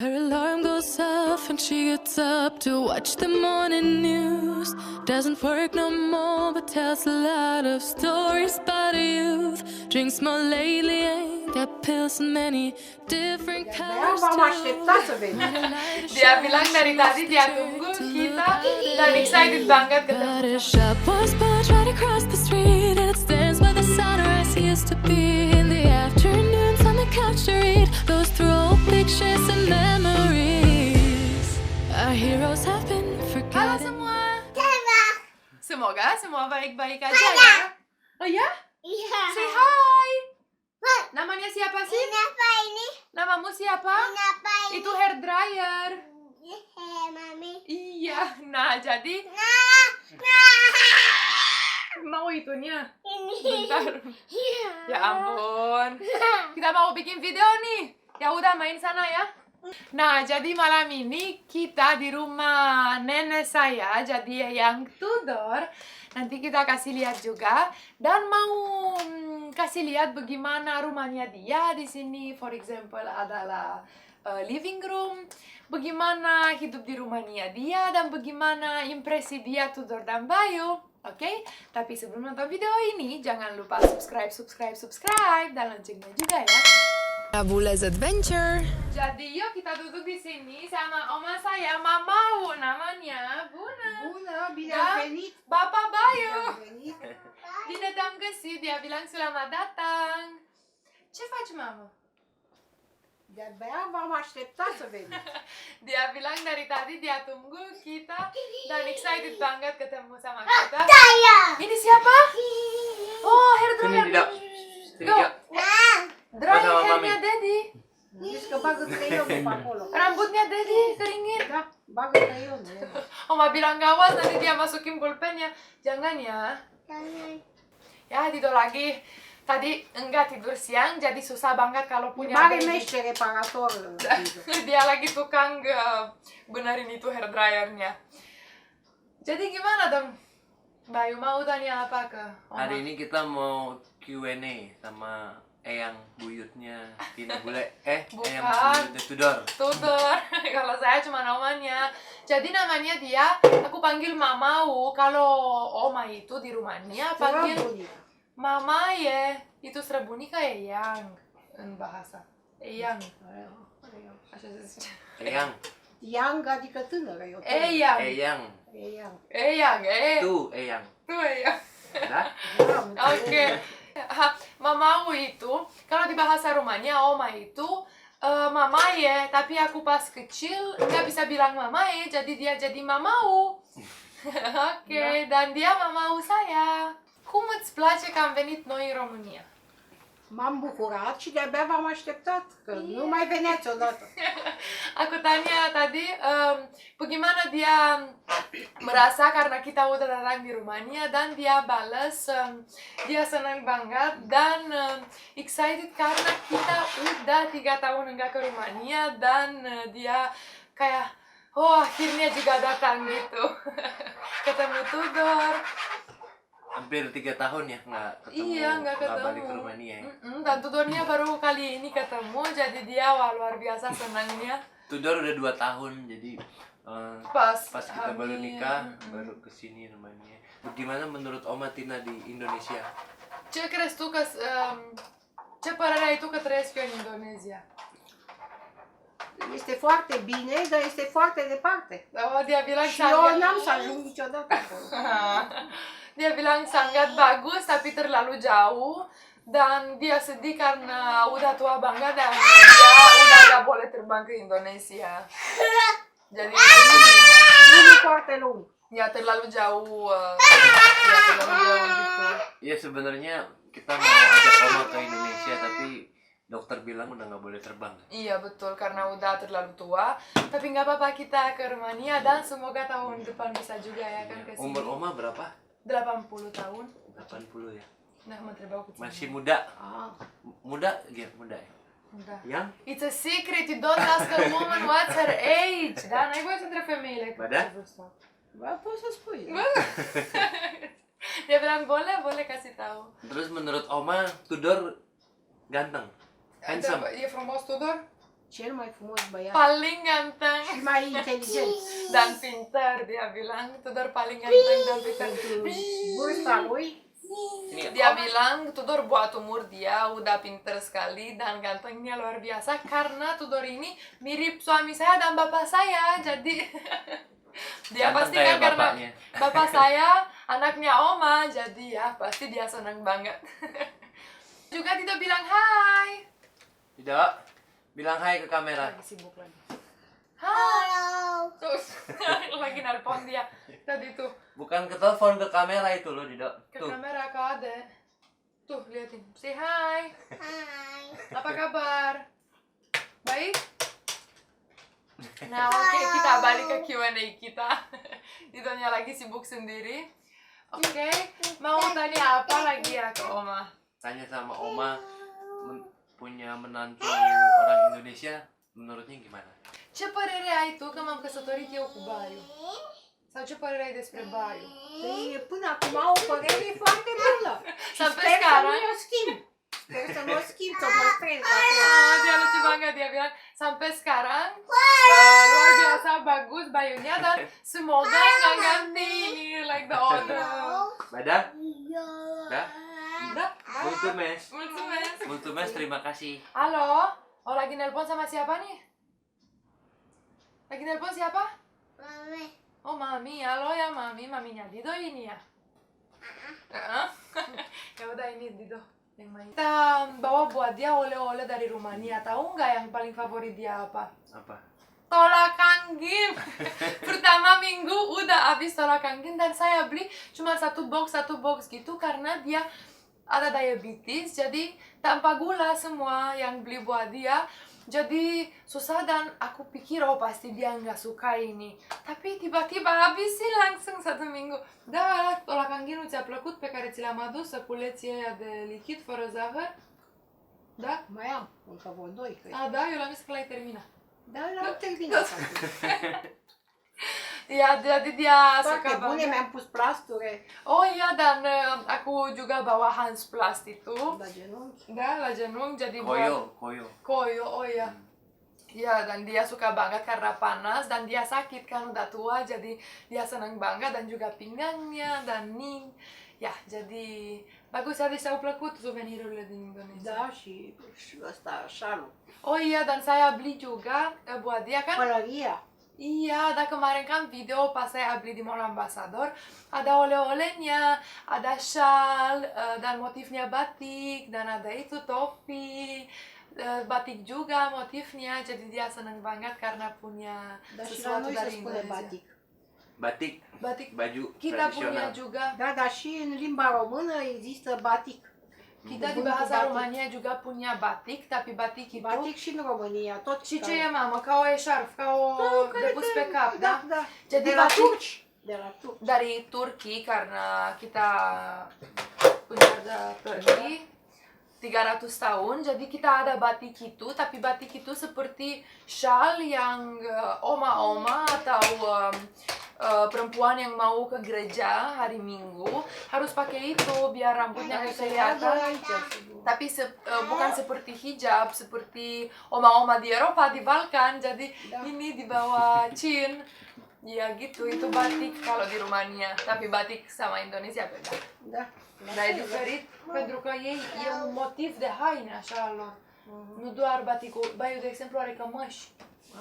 Her alarm goes off and she gets up to watch the morning news. Doesn't work no more but tells a lot of stories about her youth. Drinks more lately, ain't got pills in many different colors v-am așteptat să veni. Dia bilang dari tadi dia tunggu kita dan excited banget ketemu. But her shop was built right across the street and it stands by the sunrise used to be. In the afternoons on the couch to read, goes through old pictures and memories. Our heroes have been Halo forgotten. semua. Semoga semua baik-baik aja ya. Oh ya? Iya. Say hi. Namanya siapa sih? Kenapa ini? Namamu siapa? Kenapa ini? Itu hair dryer. Mami. Iya. Nah, jadi mau itunya. Ini. Bentar. Iya. Ya ampun. Kita mau bikin video nih. Ya udah main sana ya. Nah, jadi malam ini kita di rumah nenek saya, jadi yang Tudor. Nanti kita kasih lihat juga dan mau kasih lihat bagaimana rumahnya dia di sini. For example adalah living room, bagaimana hidup di rumahnya dia dan bagaimana impresi dia Tudor dan Bayu. Oke? Tapi sebelum nonton video ini jangan lupa subscribe dan loncengnya juga ya. Abula's Adventure. Jadi yuk kita duduk di sini sama oma saya, Mama namanya Buna. Bună, bine Da? ați venit! Bapak Bayu. Bine ați venit! Bine te-am găsit, dia bilang selamat datang. Ce faci, mama? De-abia v-am așteptat să veni. Dia bilang dari tadi dia tunggu kita dan excited banget ketemu sama kita. Saya. Ini siapa? Oh, hair Sini dryer. tidak. Sini Go. tidak. Nah. Dry Sama hairnya mami. Daddy. Zici că bagă creionul pe acolo. Rambutnya Daddy keringin. Da, bagă creionul. Oma bilang gawas nanti dia masukin pulpennya. Jangan ya. Jangan. Ya, tidur lagi. Tadi enggak tidur siang, jadi susah banget kalau punya Mare baby. mește reparator. Dia lagi tukang benerin itu hair dryernya. Jadi gimana dong? Bayu mau tanya apa ke Oma? Hari ini kita mau Q&A sama Eyang buyutnya Tina Bule. Eyang Bukan. buyutnya Tudor. Tudor. Kalau saya cuma namanya. Jadi namanya dia, aku panggil Mamau. Kalau Oma itu di rumahnya panggil Mama ya. Itu Srebuni kayak Eyang bahasa. Eyang. Eyang. Young, adică tânără. eu tânără. Eyang. Eyang. Eyang. Eyang. Tu Eyang. Tuh Eyang. Da? Oke. Mamau itu, kalau di bahasa Rumania, Oma itu mama ya, tapi aku pas kecil nggak bisa bilang mama ya, jadi dia jadi mamau. Oke, dan dia mamau saya. Cum îți place că am venit noi în România? M-am bucurat și de-abia v-am așteptat, că nu mai veneați odată. Aku tanya tadi, bagaimana dia merasa karena kita udah datang di Rumania dan dia balas, dia senang banget dan excited karena kita udah 3 tahun enggak ke Rumania dan dia kayak, oh akhirnya juga datang gitu. Ketemu Tudor. Hampir 3 tahun ya nggak ketemu. Iya, nggak ketemu. balik ke Rumania ya. Dan Tudornya baru kali ini ketemu, jadi dia wah, luar biasa senangnya. Tudor udah 2 tahun jadi Pas kita baru hamil. nikah baru kesini Rumania. Bagaimana menurut Oma Tina di Indonesia? Ce crezi tu că ce părere ai tu că trăiesc eu în Indonezia? Este foarte bine, dar este foarte departe. Oh, dia bilang Și eu n-am să ajung niciodată acolo. Dia bilang sangat bagus tapi terlalu jauh dan dia sedih karena udah tua banget dan dia udah gak boleh terbang ke Indonesia. Jadi Nu e foarte lung. ya terlalu jauh, ya terlalu jauh gitu. Ya sebenarnya kita mau ajak Oma ke Indonesia tapi dokter bilang udah nggak boleh terbang. Iya betul, karena udah terlalu tua. Tapi nggak apa-apa kita ke Rumania dan semoga tahun depan bisa juga ya kan ke sini. Umur Oma berapa? 80 tahun. 80 ya. Nah, mau terbawa ke sini. Masih muda. Ah, Muda? Iya, muda ya. Udah. Yang? It's a secret, you don't ask a woman what's her age. Da, n-ai voie să întreb femeile cât Ba da? e vârsta. bă, poți să spui. Dia bilang boleh kasih tahu. Terus menurut Oma, Tudor ganteng? Handsome? E frumos Tudor? Cel mai frumos băiat Paling ganteng și mai inteligent. dan pinter, dia bilang. Tudor paling ganteng dan pinter. Vârsta lui, Ini Dia bilang Tudor buat umur dia udah pinter sekali dan gantengnya luar biasa karena Tudor ini mirip suami saya dan bapak saya. Jadi dia ganteng pasti kayak kan karena bapaknya. bapak saya anaknya Oma, jadi ya pasti dia senang banget. Juga Tito bilang hai. Tidak, bilang hai ke kamera. Lagi sibuk lagi. Hai. Halo. Terus lagi nelpon dia tadi tuh Bukan ke telepon, ke kamera itu loh, Dida. ke Tuh. kamera ke Ade. Tuh liatin, say hi. Hai. Apa kabar? Baik? Nah, oke, kita balik ke Q&A kita. Titonya lagi sibuk sendiri. Oke, mau tanya apa lagi ya ke Oma? Tanya sama Oma, punya menantu orang Indonesia, menurutnya gimana? Ce părere ai tu că m-am căsătorit eu cu Baiu? Sau ce părere ai despre Baiu? Ei, până acum au o părere foarte bună. Și Sampai sper să sekarang? nu o schimb. Sper să nu o schimb, să o păstrez acolo. Dia lucu banget, dia bilang sampai sekarang luar biasa bagus Bayunya dan semoga nggak ganti like the other. Badak? Iya. Dah? Dah, Multumes. mulțumesc. Multumes, terima kasih. Halo, oh lagi nelpon sama siapa nih? Lagi nelpon siapa? Mami. Oh mami, halo ya mami, maminya Dido ini ya? Ya udah ini Dido yang main. Kita bawa buat dia oleh-oleh dari Rumania. Tahu nggak yang paling favorit dia apa? Apa? Tolak angin. Pertama minggu udah habis tolak angin dan saya beli cuma satu box gitu karena dia ada diabetes, jadi tanpa gula semua yang beli buat dia. Jadi susah dan aku pikir oh pasti dia nggak suka ini. Tapi tiba-tiba habis sih langsung satu minggu. Da, tolak angin ți-a plăcut pe care ți l-am adus, săculeții aia de lichid fără zahăr? Da? Mai am încă vreo 2, cred. Ah, da, eu l-am zis că l-ai terminat. Dar l-am terminat. Ya, jadi dia Foarte suka bune, banget. mi-am pus plasture Oh iya, dan aku juga bawa handsplast itu. la genunchi. Da, la genunchi jadi buat Koyo, koyo. koyo, oh iya. Ya, dan dia suka banget karena panas dan dia sakit kan udah tua, jadi dia senang banget dan juga pinggangnya dan ning. Ya, jadi bagus tadi saya plăcut suvenirurile din Indonesia. Da, și ăsta, șalul. Oh iya, dan saya beli juga buat dia kan. Pălăria. Iya, ada kemarin kan video pas saya beli di Mall Ambassador, ada oleh-olehnya, ada shawl dan motifnya batik, dan ada itu topi, batik juga motifnya, jadi dia seneng banget karena punya Dar și la sesuatu noi se dari spune Indonesia. batic. Batik, Batik, baju kita punya tradisional. juga. Da, dar și în limba română există batic. Kita di Buntu bahasa batik. Romania juga punya batik, tapi batik itu. Batic și în România, tot. Și ce e, mamă? Ca o eșarf, ca o de pus pe cap, da? Da, da. Jadi De la batik- turci. De la turci. Dari Turki karena kita punya ada pergi 300 tahun, jadi kita ada batik itu, tapi batik itu seperti shawl yang oma-oma atau perempuan yang mau ke gereja hari Minggu harus pakai itu biar rambutnya nggak kelihatan. Tapi bukan seperti hijab, seperti oma-oma di Eropa, di Balkan, jadi ini di bawah chin. Ya gitu, itu batik kalau di Rumania, tapi batik sama Indonesia beda. Da. Dar e diferit pentru că ei e un motiv de haine așa al lor. Nu doar baticul. Baiul, de exemplu, are cămăși.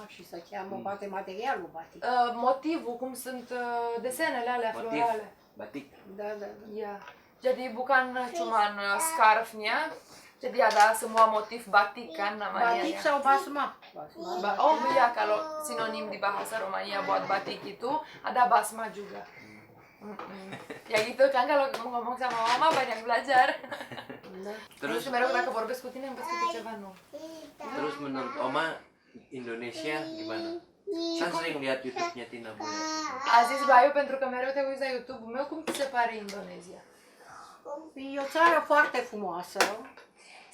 Și se cheamă poate materialul batic. Motivul, cum sunt desenele alea Motiv. florale. Batik. Da, da, da. Ya. Jadi bukan cuman scarfnya, jadi ada semua motif batik kan namanya Batic ya. sau basma? Basma. Oh iya, kalau sinonim di bahasa Romania buat batik itu ada basma juga. Ya gitu kan, kalau ngomong sama mama banyak belajar. Terus Terus mereka dacă vorbesc cu tine, înveți câte ceva nou. terus menurut Oma Indonesia gimana? Kan sering lihat YouTube-nya Tina Bule. A zis Baiu, pentru că mereu te uiți la YouTube-ul meu, cum ți se pare Indonezia? E o țară foarte frumoasă,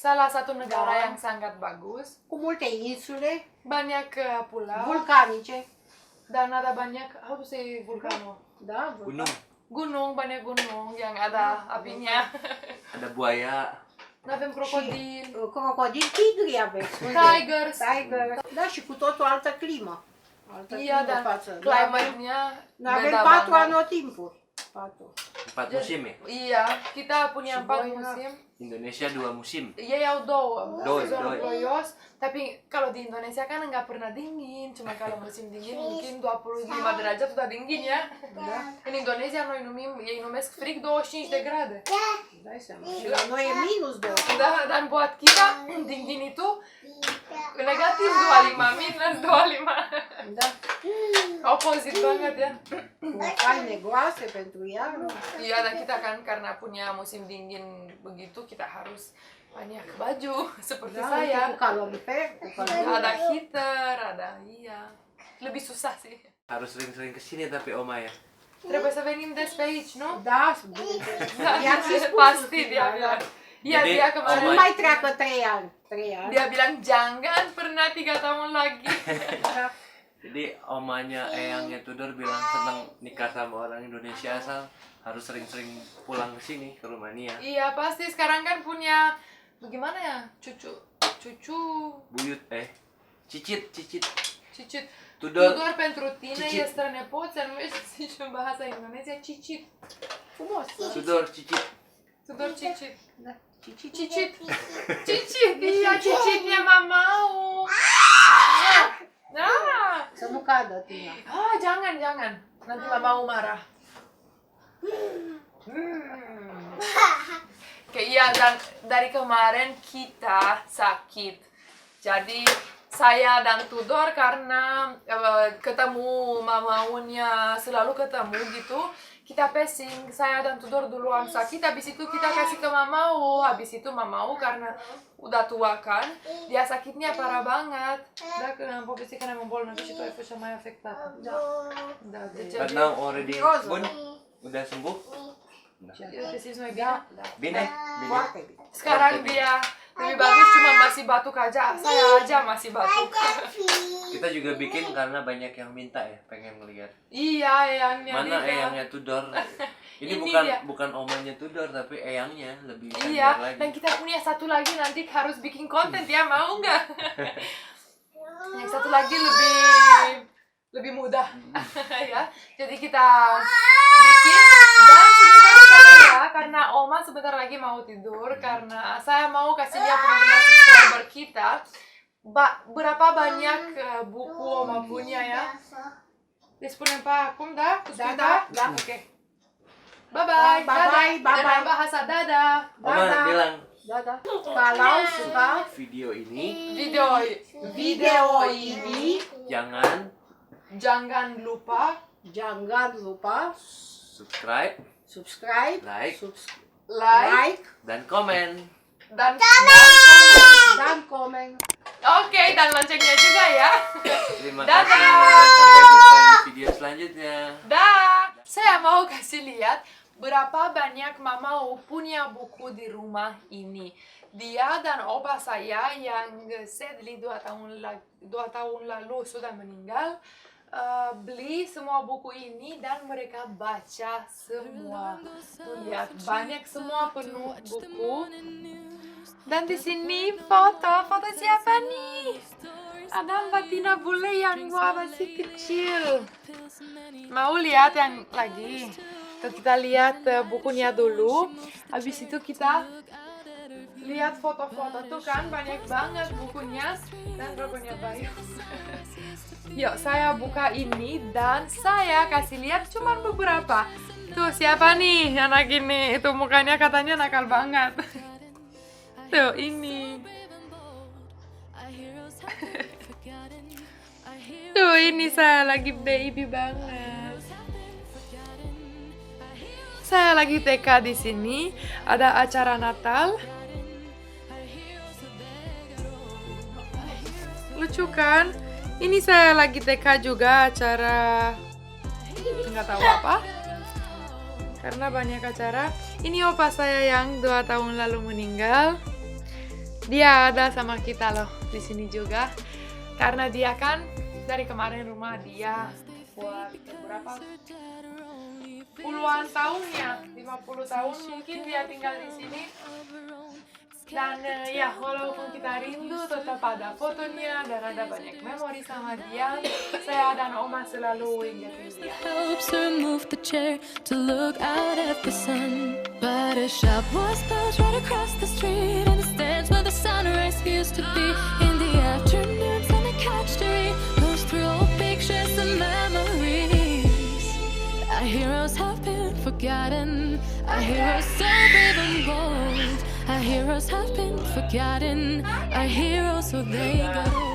Salah satu negara yang sangat bagus, cu multe insule, banyak pulau, vulcanice. dan ada banyak, how to say vulcano? Da, Gunung, Gunung, banyak gunung yang ada apinya. ada buaya. Nu avem crocodil. Crocodil, tigri aveți. Tigers. Tiger. Da, și cu totul altă climă. Altă Iya, climă dan față. climate-nya Noi avem beda 4 banget. anotimpuri. 4. 4 musim ya? Iya, kita punya 4 Semuanya. musim. Indonesia 2 musim. Iya, au două. Doi, Sezonul doi. ploios. Tapi kalau di Indonesia kan nggak pernah dingin. Cuma kalau musim dingin mungkin 25 derajat udah dingin ya. În Indonesia ei numesc frig 25 de grade. Dai seama. Și la noi e minus 2. Da, dan buat kita dingin itu negatif 25, minus 25. Da. Opposite banget ya. Cu haine groase pentru iarnă. Iya, dan kita kan karena punya musim dingin begitu kita harus banyak baju seperti Da, saya. uite, cu calorifer. Cu calorifer. Ada heater, ada iya. Lebih susah sih. Harus sering-sering kesini tapi Oma ya. Trebuie să venim des pe aici, nu? Da, i-am și spus. Pasti dia bilang. Iya, Jadi, dia Să nu kemarin mai treacă 3 ani. 3 ani. dia bilang jangan pernah 3 tahun lagi. Da. Jadi omanya Eyangnya Tudor bilang seneng nikah sama orang Indonesia asal harus sering-sering pulang ke sini ke Rumania. Iya, pasti sekarang kan punya bagaimana ya? Cucu Buyut cicit cicit. Tudor. Tudor pentru tine Cicit. este strănepoț, se numește zice în bahasa Indonezia cicit. Frumos. Tudor cicit. Tudor cicit. Da. Cici. Cicit. Cicit, iya cicitnya mamau. Ah. Să nu cadă tine. Ah, jangan. Nanti mamau marah. Oke, iya, dan dari kemarin kita sakit. Jadi saya dan Tudor karena ketemu mamaunya selalu ketemu gitu, kita pacing. Saya dan Tudor duluan sakit, habis itu kita kasih ke mamau. Habis itu mamau karena udah tua kan, dia sakitnya parah banget. Dacă am povestit că ne-am îmbolnăvit și tu ai fost cea mai afectată. Da, deci But now already bun? Udah sembuh? te simți mai bine? Da. Bine? Foarte bine. Sekarang dia lebih bagus, cuma masih batuk aja. Saya aja masih batuk. Kita juga bikin karena banyak yang minta ya, pengen ngeliat. Iya, eyangnya Mana dia. Eyangnya Tudor? Ini Ini bukan dia. bukan omanya Tudor tapi Eyangnya lebih Iya, senior lagi. dan kita punya satu lagi nanti harus bikin konten ya, mau nggak? Yang satu lagi lebih mudah ya. Jadi kita bikin dan sebentar saya karena Oma sebentar lagi mau tidur karena saya mau kasih lihat teman-teman subscriber kita berapa banyak buku Oma punya ya. Dispunem pa acum, da? Da. Oke. Bye-bye. Bye-bye. Dadah. Dengan bahasa dadah. Oma Dadah. bilang Da, da. Kalau suka video ini Video ini jangan lupa jangan lupa subscribe, subscribe, like, like dan komen. dan dan komen. Oke, dan loncengnya juga ya. Terima Dadah. kasih dan sampai jumpa di video selanjutnya. Dah. Saya mau kasih lihat berapa banyak mamau punya buku di rumah ini. Dia dan opa saya yang sadly 2 tahun lalu sudah meninggal, beli semua buku ini dan mereka baca semua. Tuh lihat, banyak semua penuh buku. Dan di sini foto siapa nih? Ada Mbak Tina Bule yang gua masih kecil. Mau lihat yang lagi? Kita lihat bukunya dulu. Habis itu kita lihat foto-foto tuh kan banyak banget bukunya dan rokoknya Bayu. Yuk saya buka ini dan saya kasih lihat cuman beberapa. Tuh siapa nih anak ini? Itu mukanya katanya nakal banget. Tuh ini. Tuh ini saya lagi baby banget. Saya lagi TK di sini. Ada acara Natal. Lucu kan? Ini saya lagi TK juga acara nggak tahu apa. Karena banyak acara. Ini opa saya yang 2 tahun lalu meninggal. Dia ada sama kita loh di sini juga. Karena dia kan dari kemarin rumah dia buat berapa? Puluhan tahun ya, 50 tahun mungkin dia tinggal di sini. Dan ya, walaupun kita rindu, tetap ada fotonya dan ada banyak memori sama dia. Saya dan Oma selalu ingetin dia. Helps her move the chair to look out at the sun. But a shop was built right across the street, and it stands where the sunrise used to be. In the afternoons on the couch to read, goes through old pictures and memories. Our heroes have been forgotten. Our heroes so brave and bold. Our heroes have been forgotten. Our heroes, so they go.